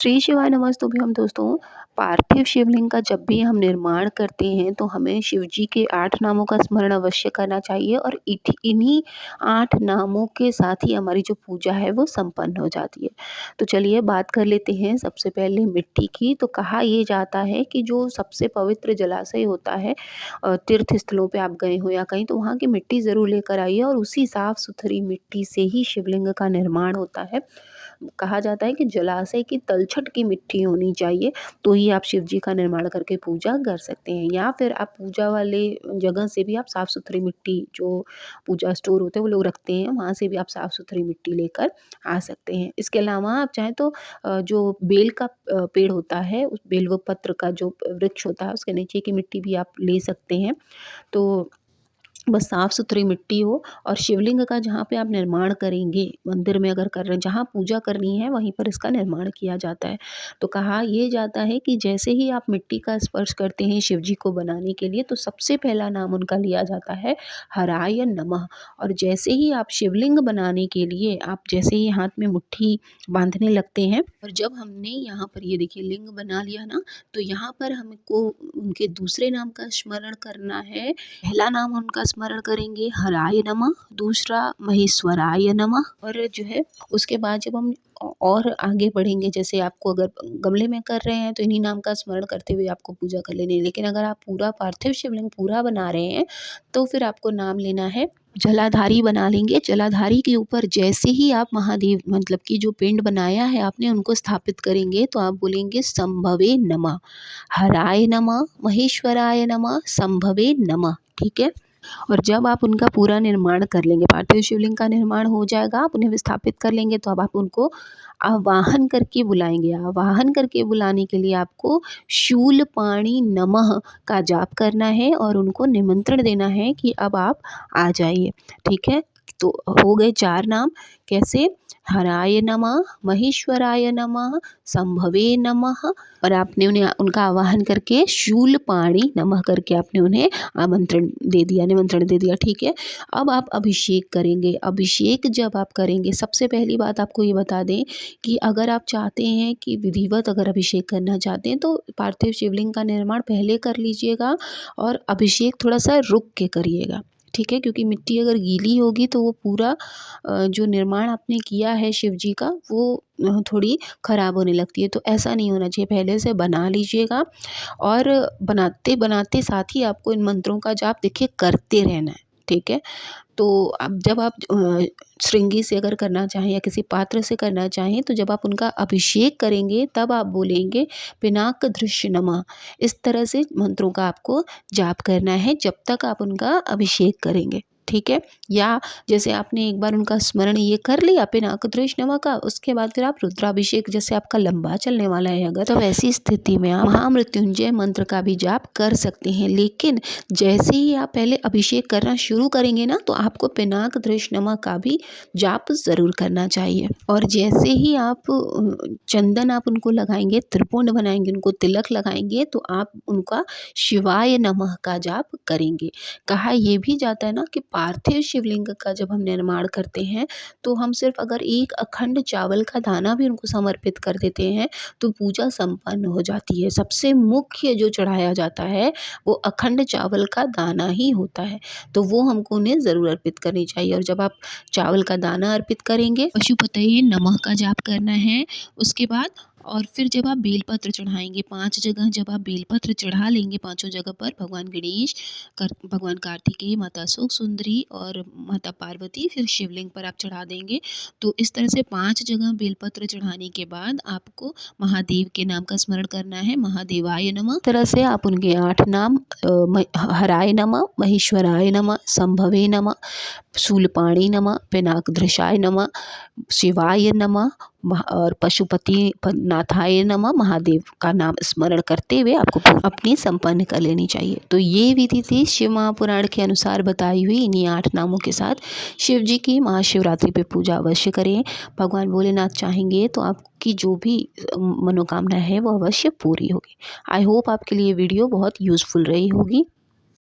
श्री शिवाय नमस्तुभ्यम दोस्तों। पार्थिव शिवलिंग का जब भी हम निर्माण करते हैं तो हमें शिव जी के 8 नामों का स्मरण अवश्य करना चाहिए और इन्हीं 8 नामों के साथ ही हमारी जो पूजा है वो संपन्न हो जाती है। तो चलिए बात कर लेते हैं सबसे पहले मिट्टी की। तो कहा ये जाता है कि जो सबसे पवित्र जलाशय होता है, तीर्थ स्थलों पे आप गए हो या कहीं, तो वहाँ की मिट्टी ज़रूर लेकर आइए और उसी साफ सुथरी मिट्टी से ही शिवलिंग का निर्माण होता है। कहा जाता है कि जलाशय की तलछट की मिट्टी होनी चाहिए, तो ही आप शिव जी का निर्माण करके पूजा कर सकते हैं। या फिर आप पूजा वाले जगह से भी आप साफ सुथरी मिट्टी, जो पूजा स्टोर होते हैं वो लोग रखते हैं, वहाँ से भी आप साफ सुथरी मिट्टी लेकर आ सकते हैं। इसके अलावा आप चाहें तो जो बेल का पेड़ होता है, उस बेलव पत्र का जो वृक्ष होता है उसके नीचे की मिट्टी भी आप ले सकते हैं। तो बस साफ सुथरी मिट्टी हो और शिवलिंग का जहाँ पे आप निर्माण करेंगे, मंदिर में अगर कर रहे हैं, जहाँ पूजा करनी है वहीं पर इसका निर्माण किया जाता है। तो कहा ये जाता है कि जैसे ही आप मिट्टी का स्पर्श करते हैं शिव जी को बनाने के लिए, तो सबसे पहला नाम उनका लिया जाता है हराय नमः। और जैसे ही आप शिवलिंग बनाने के लिए आप जैसे ही हाथ में मुट्ठी बांधने लगते हैं, और जब हमने यहाँ पर ये देखिए लिंग बना लिया ना, तो यहाँ पर हमको उनके दूसरे नाम का स्मरण करना है। पहला नाम उनका स्मरण करेंगे हराय नमः, दूसरा महेश्वराय नमः, और जो है उसके बाद जब हम और आगे बढ़ेंगे, जैसे आपको अगर गमले में कर रहे हैं तो इन्हीं नाम का स्मरण करते हुए आपको पूजा कर लेनी है। लेकिन अगर आप पूरा पार्थिव शिवलिंग पूरा बना रहे हैं तो फिर आपको नाम लेना है जलाधारी बना लेंगे। जलाधारी के ऊपर जैसे ही आप महादेव मतलब कि जो पिंड बनाया है आपने उनको स्थापित करेंगे, तो आप बोलेंगे संभवे नमः, हराय नमः, महेश्वराय नमः, संभवे नमः। ठीक है। और जब आप उनका पूरा निर्माण कर लेंगे, पार्थिव शिवलिंग का निर्माण हो जाएगा, आप उन्हें विस्थापित कर लेंगे, तो अब आप उनको आवाहन करके बुलाएंगे। आवाहन करके बुलाने के लिए आपको शूलपाणि नमः का जाप करना है और उनको निमंत्रण देना है कि अब आप आ जाइए। ठीक है। तो हो गए 4 नाम। कैसे? हराय नमः, महेश्वराय नमः, संभवे नमः, और आपने उन्हें उनका आवाहन करके शूलपाणि नमः करके आपने उन्हें आमंत्रण दे दिया, निमंत्रण दे दिया। ठीक है। अब आप अभिषेक करेंगे। अभिषेक जब आप करेंगे, सबसे पहली बात आपको ये बता दें कि अगर आप चाहते हैं कि विधिवत अगर अभिषेक करना चाहते हैं तो पार्थिव शिवलिंग का निर्माण पहले कर लीजिएगा और अभिषेक थोड़ा सा रुक के करिएगा। ठीक है। क्योंकि मिट्टी अगर गीली होगी तो वो पूरा जो निर्माण आपने किया है शिव जी का वो थोड़ी ख़राब होने लगती है। तो ऐसा नहीं होना चाहिए, पहले से बना लीजिएगा और बनाते बनाते साथ ही आपको इन मंत्रों का जाप देखिए करते रहना है। ठीक है। तो अब जब आप श्रृंगी से अगर करना चाहें या किसी पात्र से करना चाहें, तो जब आप उनका अभिषेक करेंगे तब आप बोलेंगे पिनाक दृश्य नमः। इस तरह से मंत्रों का आपको जाप करना है जब तक आप उनका अभिषेक करेंगे। ठीक है। या जैसे आपने एक बार उनका स्मरण ये कर लिया पिनाक दृश्य नमः का, उसके बाद फिर आप रुद्राभिषेक जैसे आपका लंबा चलने वाला है अगर, तो ऐसी स्थिति में आप महामृत्युंजय मंत्र का भी जाप कर सकते हैं। लेकिन जैसे ही आप पहले अभिषेक करना शुरू करेंगे ना, तो आपको पिनाक दृश्य नमः का भी जाप ज़रूर करना चाहिए। और जैसे ही आप चंदन आप उनको लगाएंगे, त्रिपुंड बनाएंगे, उनको तिलक लगाएंगे, तो आप उनका शिवाय नमः का जाप करेंगे। कहा यह भी जाता है ना कि पार्थिव शिवलिंग का जब हम निर्माण करते हैं तो हम सिर्फ अगर एक अखंड चावल का दाना भी उनको समर्पित कर देते हैं तो पूजा संपन्न हो जाती है। सबसे मुख्य जो चढ़ाया जाता है वो अखंड चावल का दाना ही होता है, तो वो हमको उन्हें ज़रूर अर्पित करनी चाहिए। और जब आप चावल का दाना अर्पित करेंगे, पशुपतये नमः का जाप करना है। उसके बाद और फिर जब आप बेलपत्र चढ़ाएंगे, 5 जगह जब आप बेलपत्र चढ़ा लेंगे, पाँचों जगह पर भगवान गणेश, भगवान कार्तिकेय, माता अशोक सुंदरी और माता पार्वती, फिर शिवलिंग पर आप चढ़ा देंगे। तो इस तरह से 5 जगह बेलपत्र चढ़ाने के बाद आपको महादेव के नाम का स्मरण करना है, महादेवाय नमः। इस तरह से आप उनके 8 नाम हराय नमः, महेश्वराय नमः, संभवे नमः, शूलपाणि नमः, पिनाकधृषाय नमः, शिवाय नमः और पशुपति नाथाय नमः, महादेव का नाम स्मरण करते हुए आपको अपनी संपन्न कर लेनी चाहिए। तो ये विधि थी शिव महापुराण के अनुसार बताई हुई इन्हीं 8 नामों के साथ शिव जी की महाशिवरात्रि पे पूजा अवश्य करें। भगवान भोलेनाथ चाहेंगे तो आपकी जो भी मनोकामना है वो अवश्य पूरी होगी। आई होप आपके लिए वीडियो बहुत यूज़फुल रही होगी।